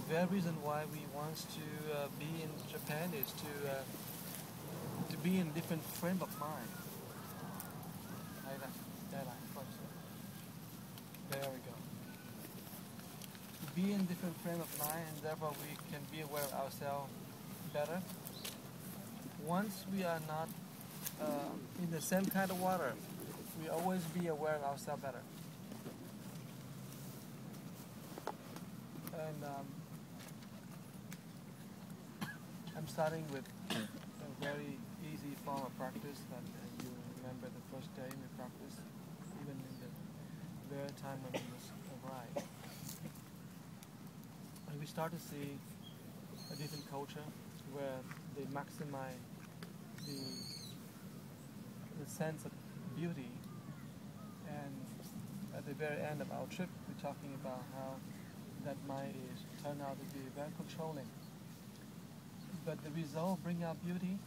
very reason why we want to be in Japan is to be in different frame of mind. There we go. To be in different frame of mind, and therefore we can be aware of ourselves better. Once we are not in the same kind of water, we always be aware of ourselves better. And I'm starting with a very easy form of practice that you remember the first day we practiced, even in the very time when we was arrived. And we start to see a different culture where they maximize the sense of beauty. And at the very end of our trip, we're talking about how that mind is turned out to be very controlling. But the result bring out beauty,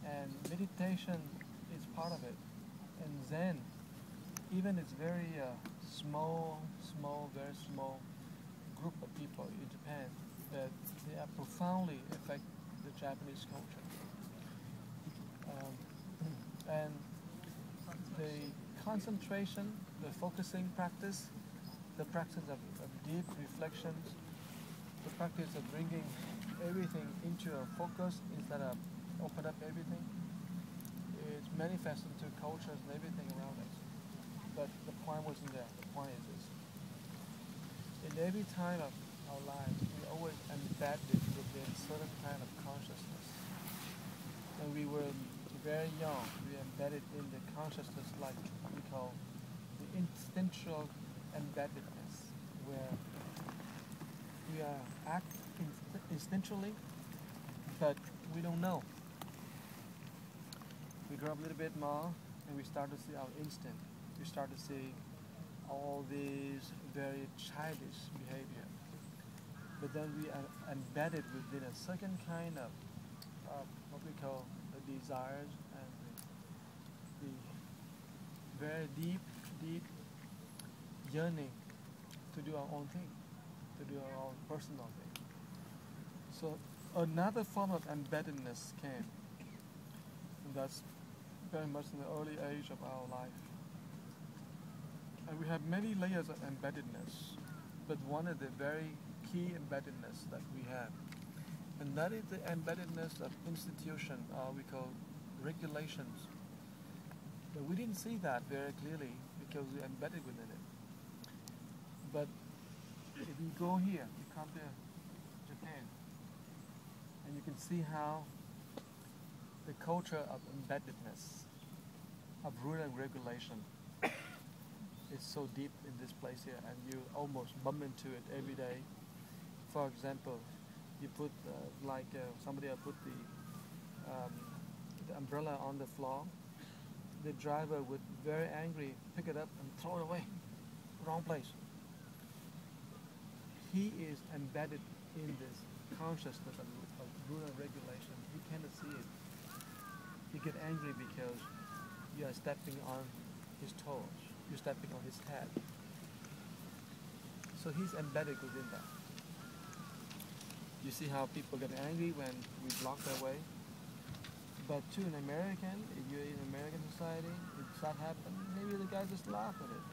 and meditation is part of it. And Zen, even it's very small, very small group of people in Japan, that they are profoundly affect the Japanese culture. And the concentration, the focusing practice, the practice of deep reflections, the practice of bringing everything into a focus instead of open up everything, it's manifest into cultures and everything around us. But the point wasn't there. The point is this. In every time of our lives, we always embedded within certain kind of consciousness. When we were very young, we embedded in the consciousness like we call the instinctual embeddedness, where we act instinctually, but we don't know. We grow up a little bit more, and we start to see our instinct. We start to see all these very childish behavior. But then we are embedded within a certain kind of what we call the desires and the very deep yearning to do our own thing, to do our own personal thing. So another form of embeddedness came, and that's very much in the early age of our life. And we have many layers of embeddedness, but one of the very key embeddedness that we have, and that is the embeddedness of institution, we call regulations. But we didn't see that very clearly because we're embedded within it. But if you go here, you come to Japan, and you can see how the culture of embeddedness, of rule and regulation, is so deep in this place here, and you almost bump into it every day. For example, you put somebody will put the umbrella on the floor. The driver would very angry pick it up and throw it away, wrong place. He is embedded in this consciousness of rule and regulation. He cannot see it. He get angry because you are stepping on his toes. You're stepping on his head. So he's embedded within that. You see how people get angry when we block their way? But to an American, if you're in American society, if that happens, maybe the guy just laugh at it.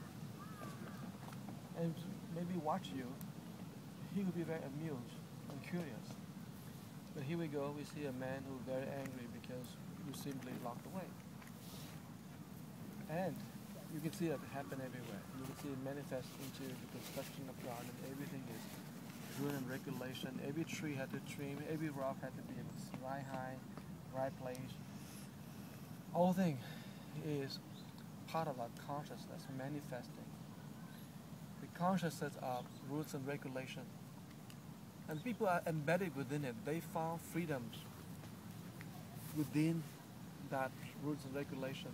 And maybe watch you. He would be very amused and curious. But here we go, we see a man who's very angry because you simply locked away. And you can see that happen everywhere. You can see it manifest into the construction of garden. Everything is rule and regulation. Every tree had to trim. Every rock had to be right high, right place. All thing is part of our consciousness manifesting. The consciousness of rules and regulation. And people are embedded within it. They found freedoms within that rules and regulation.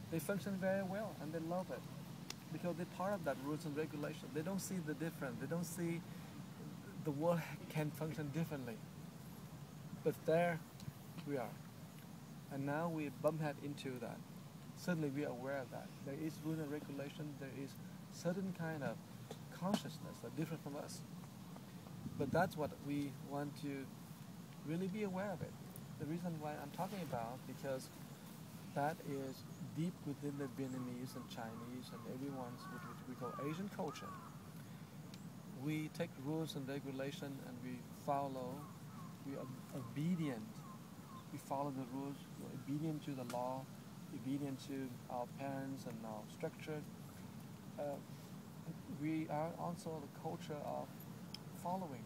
They function very well and they love it because they're part of that rules and regulation. They don't see the difference. They don't see the world can function differently. But there we are. And now we bump head into that. Suddenly we are aware of that. There is rule and regulation. There is certain kind of consciousness that different from us. But that's what we want to really be aware of it. The reason why I'm talking about, because that is deep within the Vietnamese and Chinese and everyone's what we call Asian culture. We take rules and regulation and we follow, we are obedient. We follow the rules, we're obedient to the law, obedient to our parents and our structure. We are also the culture of following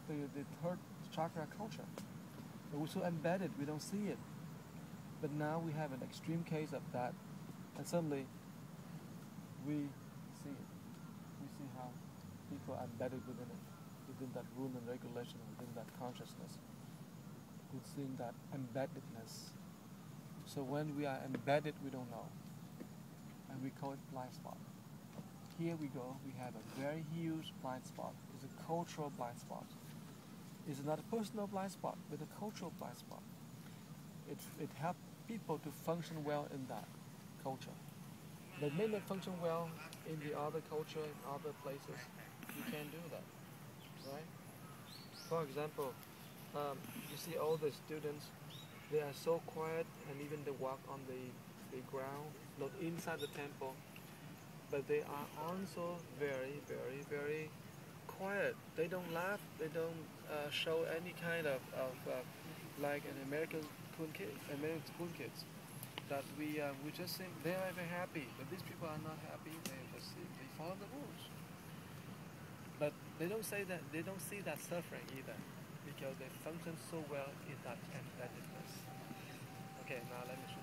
the third chakra culture. We're so embedded, we don't see it. But now we have an extreme case of that, and suddenly we see it. We see how people are embedded within it, within that rule and regulation, within that consciousness, within that embeddedness. So when we are embedded, we don't know, and we call it blind spot. Here we go, we have a very huge blind spot. It's a cultural blind spot. It's not a personal blind spot, but a cultural blind spot. It helps people to function well in that culture. They may not function well in the other culture, in other places. You can't do that, right? For example, you see all the students, they are so quiet, and even they walk on the ground, not inside the temple, but they are also very, very, very quiet. They don't laugh, they don't show any kind of like an American school kids. That we just think they are very happy, but these people are not happy. They follow the rules, but they don't say that they don't see that suffering either, because they function so well in that embeddedness. Okay, now let me show